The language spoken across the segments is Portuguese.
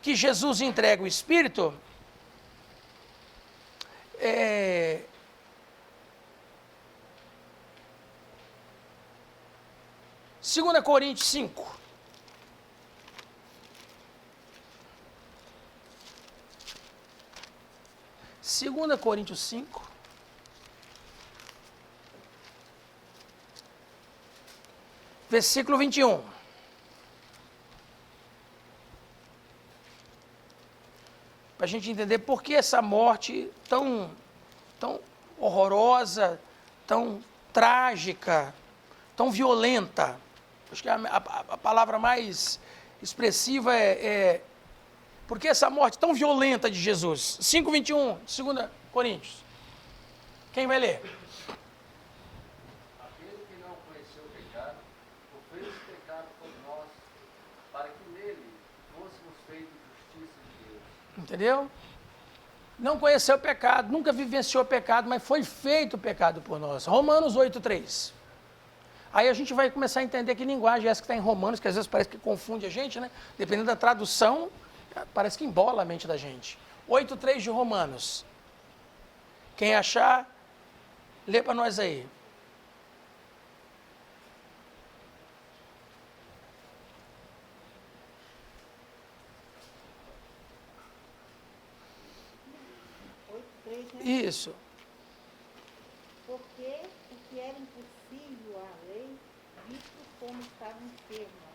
que Jesus entrega o Espírito, 2 Coríntios 5. Segunda Coríntios 5. Versículo 21. Para a gente entender por que essa morte tão horrorosa, tão trágica, tão violenta. Acho que a palavra mais expressiva por que essa morte tão violenta de Jesus? 5:21, 2 Coríntios. Quem vai ler? Aquele que não conheceu o pecado, o fez pecado por nós, para que nele fôssemos feitos justiça de Deus. Entendeu? Não conheceu o pecado, nunca vivenciou o pecado, mas foi feito o pecado por nós. Romanos 8:3. Aí a gente vai começar a entender que linguagem é essa que está em Romanos, que às vezes parece que confunde a gente, né? Dependendo da tradução, parece que embola a mente da gente. 8:3 de Romanos. Quem achar, lê para nós aí. Isso. Porque o que era impossível à lei, visto como estava enferma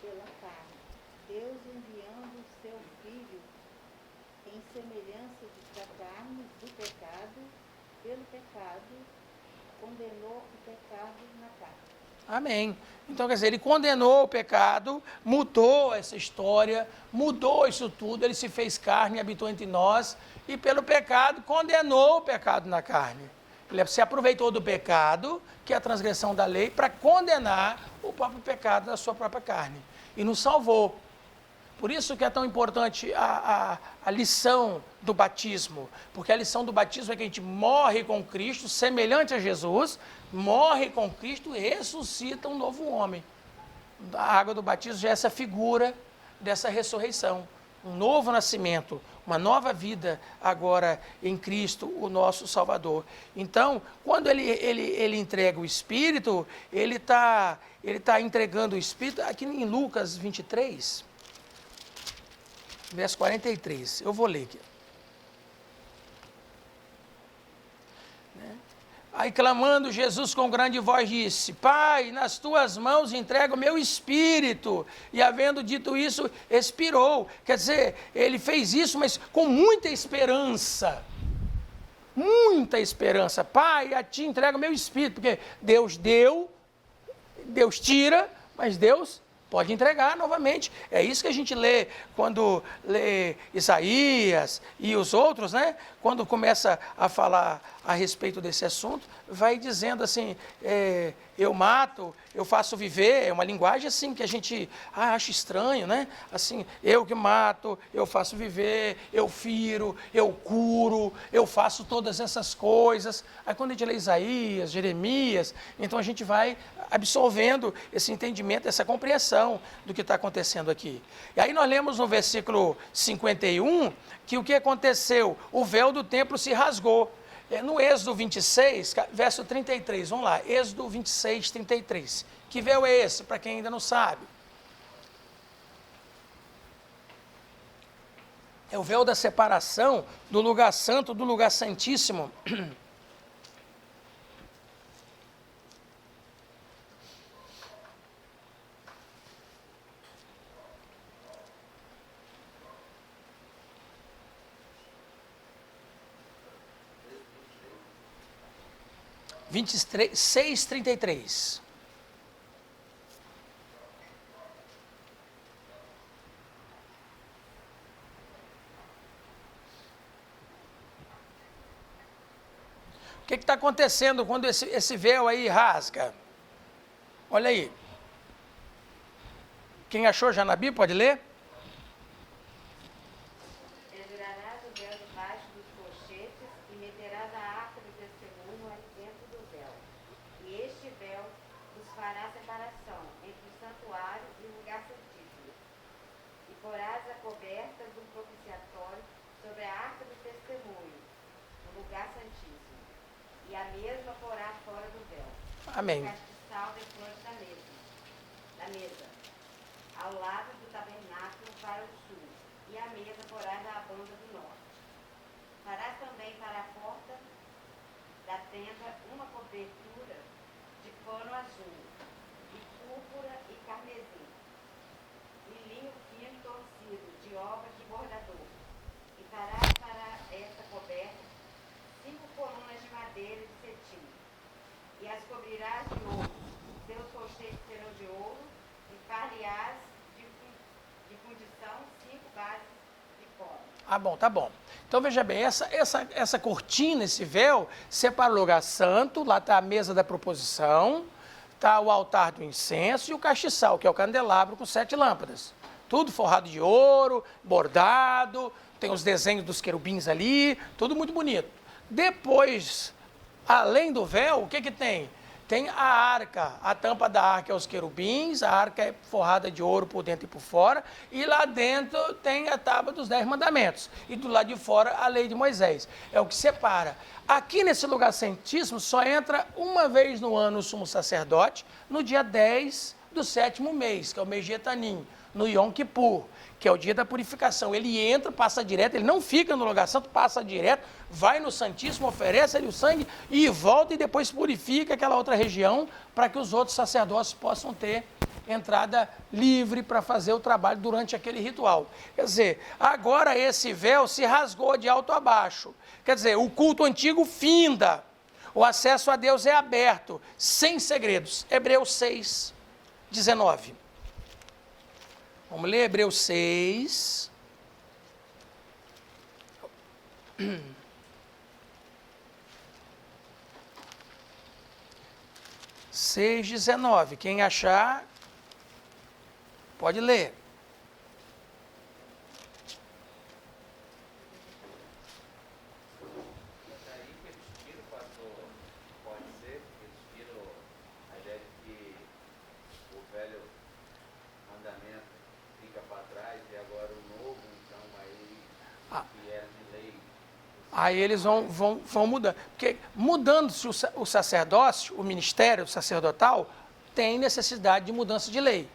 pela carne, Deus enviando o seu Filho em semelhança da carne do pecado, pelo pecado, condenou o pecado na carne. Amém. Então, quer dizer, ele condenou o pecado, mudou essa história, mudou isso tudo, ele se fez carne, habitou entre nós, e pelo pecado, condenou o pecado na carne. Ele se aproveitou do pecado, que é a transgressão da lei, para condenar o próprio pecado na sua própria carne. E nos salvou. Por isso que é tão importante a lição do batismo, porque a lição do batismo é que a gente morre com Cristo, semelhante a Jesus, morre com Cristo e ressuscita um novo homem. A água do batismo já é essa figura dessa ressurreição, um novo nascimento, uma nova vida agora em Cristo, o nosso Salvador. Então, quando ele entrega o Espírito, ele tá entregando o Espírito, aqui em Lucas 23... verso 43, eu vou ler aqui. Aí clamando, Jesus com grande voz disse: Pai, nas tuas mãos entrego o meu espírito. E havendo dito isso, expirou. Quer dizer, ele fez isso, mas com muita esperança. Muita esperança. Pai, a ti entrego o meu espírito. Porque Deus deu, Deus tira, mas Deus pode entregar novamente. É isso que a gente lê quando lê Isaías e os outros, né? Quando começa a falar a respeito desse assunto, vai dizendo assim, eu mato, eu faço viver. É uma linguagem assim que a gente acha estranho, né? Assim, eu que mato, eu faço viver, eu firo, eu curo, eu faço todas essas coisas. Aí quando a gente lê Isaías, Jeremias, então a gente vai absorvendo esse entendimento, essa compreensão do que está acontecendo aqui. E aí nós lemos no versículo 51 que o que aconteceu? O véu do templo se rasgou. No Êxodo 26, verso 33, vamos lá, Êxodo 26, 33. Que véu é esse, para quem ainda não sabe? É o véu da separação do lugar santo do lugar santíssimo. (26:33). O que está acontecendo quando esse véu aí rasga? Olha aí. Quem achou já na Bíblia, pode ler? Tirarás o véu debaixo dos colchetes e meterás a arca do testemunho dentro do véu. E este véu vos fará separação entre o santuário e o lugar santíssimo. E porás a coberta do propiciatório sobre a arca do testemunho, no lugar santíssimo. E a mesma porá fora do véu. Amém. O castiçal defronte da mesa, ao lado do tabernáculo para o sul, e a mesa porás à banda do norte. Farás também para a porta da tenda uma cobertura de pano azul, e púrpura e carmesim, e linho fino torcido, de obra de bordador. E farás para esta coberta 5 colunas de madeira de cetim, e as cobrirás de ouro. Seus colchetes serão de ouro, e far-lhe-ás de fundição 5 bases de cobre. Ah, bom, tá bom. Então veja bem, essa cortina, esse véu, separa o lugar santo, lá está a mesa da proposição, está o altar do incenso e o castiçal, que é o candelabro com 7 lâmpadas. Tudo forrado de ouro, bordado, tem os desenhos dos querubins ali, tudo muito bonito. Depois, além do véu, o que tem? Tem a arca, a tampa da arca é os querubins, a arca é forrada de ouro por dentro e por fora, e lá dentro tem a tábua dos 10 mandamentos, e do lado de fora a lei de Moisés, é o que separa. Aqui nesse lugar santíssimo só entra uma vez no ano o sumo sacerdote, no dia 10 do 7º mês, que é o mês de Etanim, no Yom Kippur, que é o dia da purificação. Ele entra, passa direto, ele não fica no lugar santo, passa direto, vai no Santíssimo, oferece ali o sangue e volta e depois purifica aquela outra região para que os outros sacerdotes possam ter entrada livre para fazer o trabalho durante aquele ritual. Quer dizer, agora esse véu se rasgou de alto a baixo. Quer dizer, o culto antigo finda, o acesso a Deus é aberto, sem segredos. Hebreus 6, 19. Vamos ler Hebreus 6. Seis, 19. Quem achar, pode ler. Daí que eles tiram, pastor, pode ser, que eles tiram a ideia de que o velho mandamento fica para trás e agora o novo, então aí que era de lei. Aí eles vão mudando. Porque mudando-se o sacerdócio, o ministério sacerdotal, tem necessidade de mudança de lei.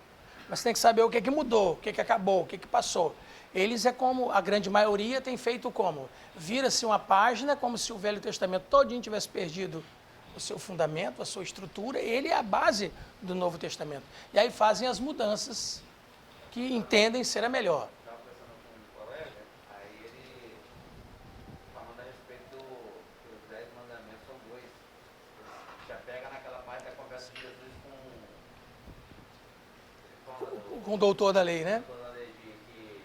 Mas tem que saber o que mudou, o que acabou, o que passou. Eles é como, a grande maioria tem feito como? Vira-se uma página, como se o Velho Testamento todinho tivesse perdido o seu fundamento, a sua estrutura. Ele é a base do Novo Testamento. E aí fazem as mudanças que entendem ser a melhor. Estava conversando com um colega, aí ele falando a respeito que os 10 mandamentos são 2. Já pega naquela parte da conversa de Jesus Com o doutor da lei, né? toda a lei de que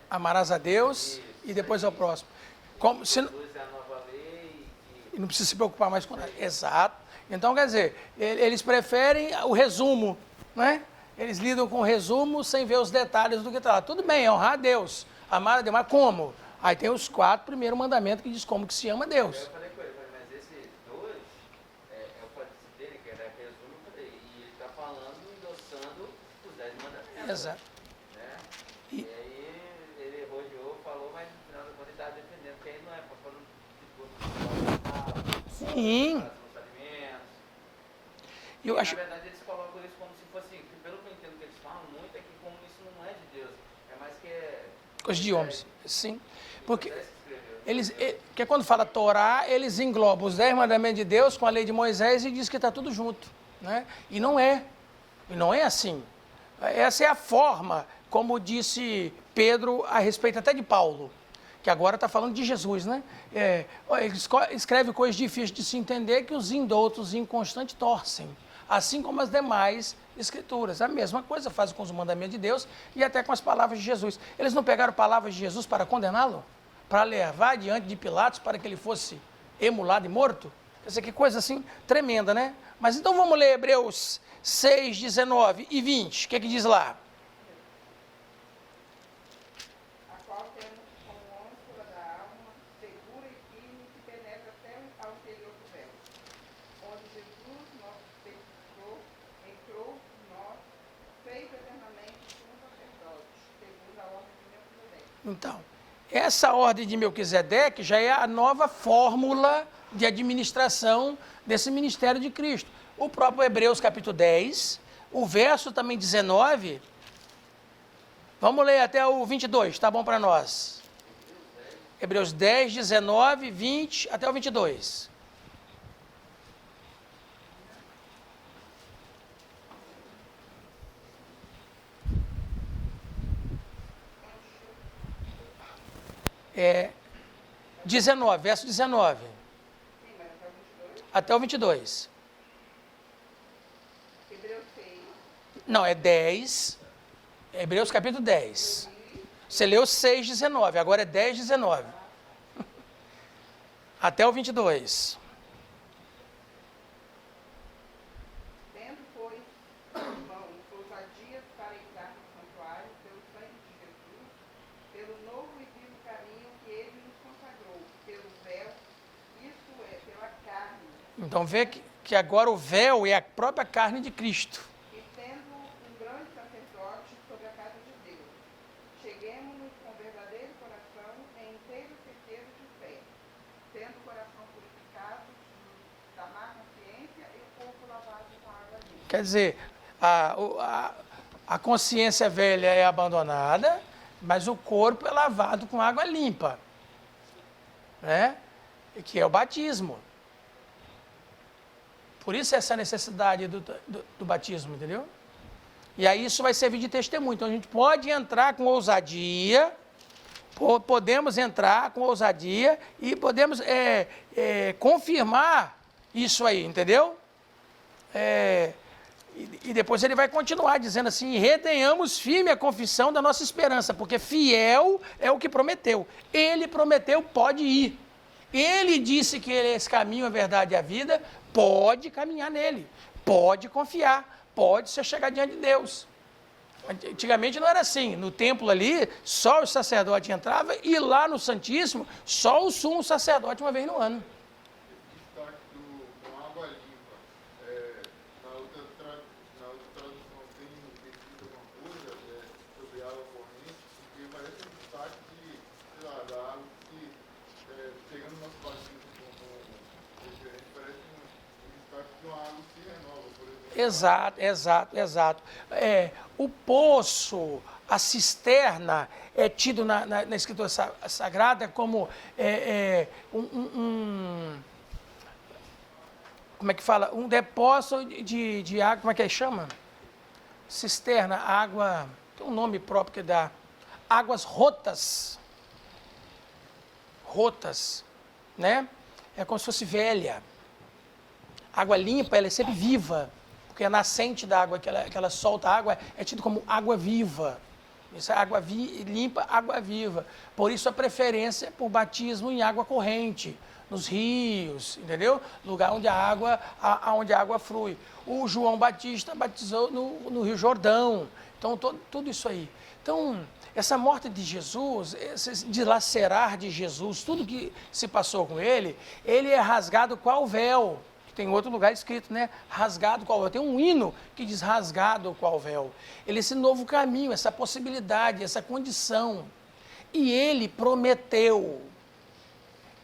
Amarás a Deus Isso, e depois ao próximo. Como, se, Jesus é a nova lei e e não precisa se preocupar mais com nada. Exato. Então, quer dizer, eles preferem o resumo, né? Eles lidam com o resumo sem ver os detalhes do que está lá. Tudo bem, é honrar a Deus, amar a Deus, mas como? Aí tem os 4 primeiros mandamentos que diz como que se ama a aí eu Deus. falei com ele, mas esses 2, eu falei dele, que era resumo, eu falei, e ele está falando, endossando os 10 mandamentos. Exato. Né? E- E aí ele rodeou, falou, mas no final da conta ele estava defendendo, porque aí não é para falando de tudo, Sim. os alimentos. Eu E, acho, na verdade eles colocam isso como se fosse, que pelo que eu entendo que eles falam muito, é que como isso não é de Deus, é mais que coisa de homens. Sim. Porque Moisés que escreveu. porque quando fala Torá, eles englobam os 10 mandamentos de Deus com a lei de Moisés e diz que está tudo junto. Né? E não é. E não é assim. Essa é a forma, como disse Pedro a respeito até de Paulo, que agora está falando de Jesus, né? Ele escreve coisas difíceis de se entender que os indoutos e inconstantes torcem, assim como as demais escrituras. A mesma coisa fazem com os mandamentos de Deus e até com as palavras de Jesus. Eles não pegaram palavras de Jesus para condená-lo? Para levar diante de Pilatos para que ele fosse emulado e morto? Quer dizer, que coisa assim tremenda, né? Mas então vamos ler Hebreus 6, 19 e 20. O que diz lá? A qual temos como âncora da alma segura e firme que penetra até ao interior do véu, onde Jesus, nosso entrou, nós, feito eternamente sumo sacerdote, Então, essa ordem de Melquisedeque já é a nova fórmula de administração desse ministério de Cristo. O próprio Hebreus capítulo 10, o verso também 19, vamos ler até o 22, tá bom para nós? Hebreus 10, 19, 20, até o 22. É 19, verso 19. Até o 22. Hebreus 6. Não, é 10. Hebreus capítulo 10. Você leu 6, 19. Agora é 10, 19. Até o 22. Tendo, pois, irmãos, ousadias para entrar no santuário pelo sangue de Jesus, pelo novo e vivo caminho que ele nos consagrou, pelo véu, isto é, pela carne, Então vê que agora o véu é a própria carne de Cristo. e tendo um grande sacerdote sobre a casa de Deus, cheguemo-nos com verdadeiro coração em inteira certeza de fé, tendo o coração purificado da má consciência e o corpo lavado com água limpa. Quer dizer, a consciência velha é abandonada, mas o corpo é lavado com água limpa, né? Que é o batismo. Por isso essa necessidade do batismo, entendeu? E aí isso vai servir de testemunho. Então a gente pode entrar com ousadia, podemos entrar com ousadia e podemos confirmar isso aí, entendeu? E depois ele vai continuar dizendo assim: retenhamos firme a confissão da nossa esperança, porque fiel é o que prometeu. Ele prometeu, pode ir. Ele disse que ele é esse caminho, a verdade e a vida, pode caminhar nele, pode confiar, pode se chegar diante de Deus. Antigamente não era assim, no templo ali, só o sacerdote entrava e lá no Santíssimo, só o sumo sacerdote uma vez no ano. Destaque com água limpa. Na outra tradução tem escrito alguma coisa sobre água corrente, porque parece um destaque de, sei lá, da água que, pegando o nosso batismo com diferente, parece um destaque de uma água que se renova, por exemplo. Exato. O poço, a cisterna, é tido na Escritura Sagrada como como é que fala? Um depósito de água, como é que chama? Cisterna, água, tem um nome próprio que dá. Águas rotas. Rotas, né? É como se fosse velha. Água limpa, ela é sempre viva, porque a nascente da água, que ela solta água, é tido como água viva. Isso é água limpa, água viva. Por isso a preferência por batismo em água corrente, nos rios, entendeu? Lugar onde a água flui. O João Batista batizou no Rio Jordão. Então, tudo isso aí. Então, essa morte de Jesus, esse dilacerar de Jesus, tudo que se passou com ele é rasgado qual véu. Tem outro lugar escrito, né? Rasgado qual véu. Tem um hino que diz rasgado qual véu. Ele é esse novo caminho, essa possibilidade, essa condição. E ele prometeu.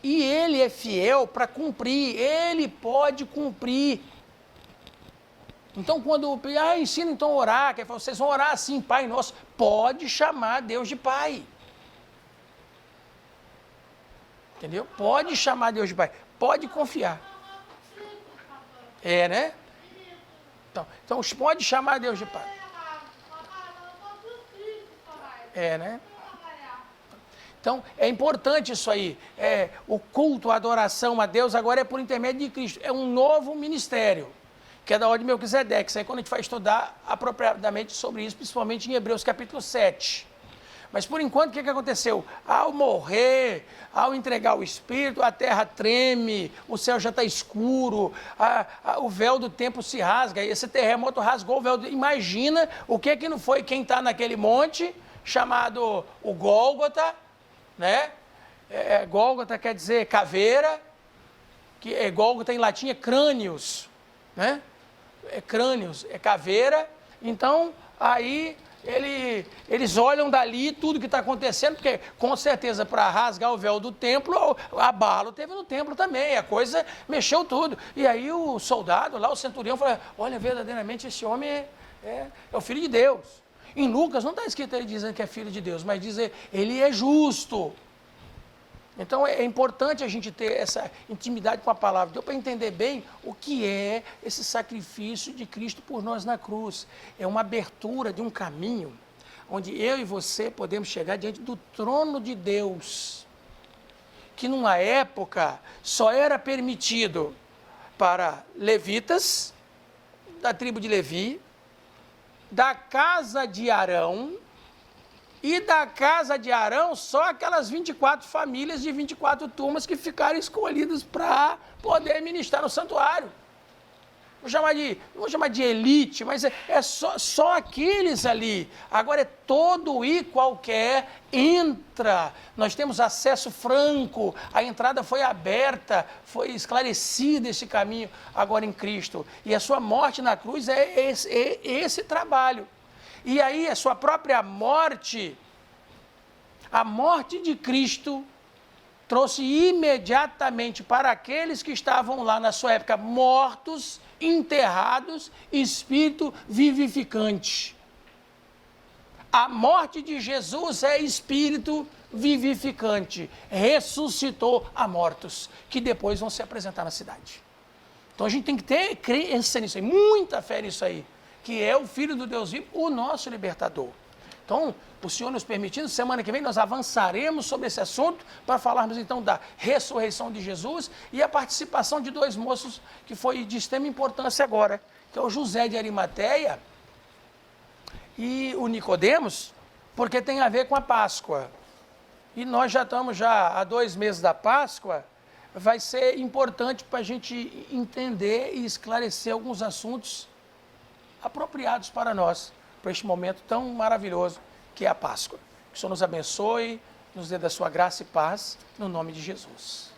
E ele é fiel para cumprir. Ele pode cumprir. Então, quando ensina então a orar, que vocês vão orar assim, Pai Nosso, pode chamar Deus de Pai. Entendeu? Pode chamar Deus de Pai. Pode confiar. Né? Então pode chamar Deus de Pai. Né? Então, é importante isso aí. O culto, a adoração a Deus agora é por intermédio de Cristo. É um novo ministério, que é da ordem de Melquisedeque. Isso aí quando a gente vai estudar apropriadamente sobre isso, principalmente em Hebreus capítulo 7. Mas por enquanto, o que aconteceu? Ao morrer, ao entregar o Espírito, a terra treme, o céu já está escuro, o véu do tempo se rasga, esse terremoto rasgou o véu. Imagina o que não foi quem está naquele monte, chamado o Gólgota, né? Gólgota quer dizer caveira, que Gólgota em latim é crânios, né? Crânios, é caveira. Então, aí eles olham dali tudo que está acontecendo, porque com certeza para rasgar o véu do templo, abalo teve no templo também, a coisa mexeu tudo. E aí o soldado lá, o centurião, falou, olha, verdadeiramente esse homem é o filho de Deus. Em Lucas não está escrito ele dizendo que é filho de Deus, mas diz ele é justo. Então é importante a gente ter essa intimidade com a palavra de Deus para entender bem o que é esse sacrifício de Cristo por nós na cruz. É uma abertura de um caminho onde eu e você podemos chegar diante do trono de Deus, que numa época só era permitido para levitas, da tribo de Levi, da casa de Arão, e da casa de Arão, só aquelas 24 famílias de 24 turmas que ficaram escolhidas para poder ministrar no santuário. Não vou chamar de elite, mas é só aqueles ali. Agora é todo e qualquer entra. Nós temos acesso franco, a entrada foi aberta, foi esclarecido esse caminho agora em Cristo. E a sua morte na cruz é esse trabalho. E aí a sua própria morte, a morte de Cristo, trouxe imediatamente para aqueles que estavam lá na sua época mortos, enterrados, espírito vivificante. A morte de Jesus é espírito vivificante, ressuscitou a mortos, que depois vão se apresentar na cidade. Então a gente tem que ter crença nisso aí, muita fé nisso aí, que é o Filho do Deus vivo, o nosso libertador. Então, o Senhor nos permitindo, semana que vem nós avançaremos sobre esse assunto para falarmos então da ressurreição de Jesus e a participação de dois moços que foi de extrema importância agora, que é o José de Arimateia e o Nicodemos, porque tem a ver com a Páscoa. E nós já estamos há 2 meses da Páscoa, vai ser importante para a gente entender e esclarecer alguns assuntos apropriados para nós, para este momento tão maravilhoso que é a Páscoa. Que o Senhor nos abençoe, nos dê da sua graça e paz, no nome de Jesus.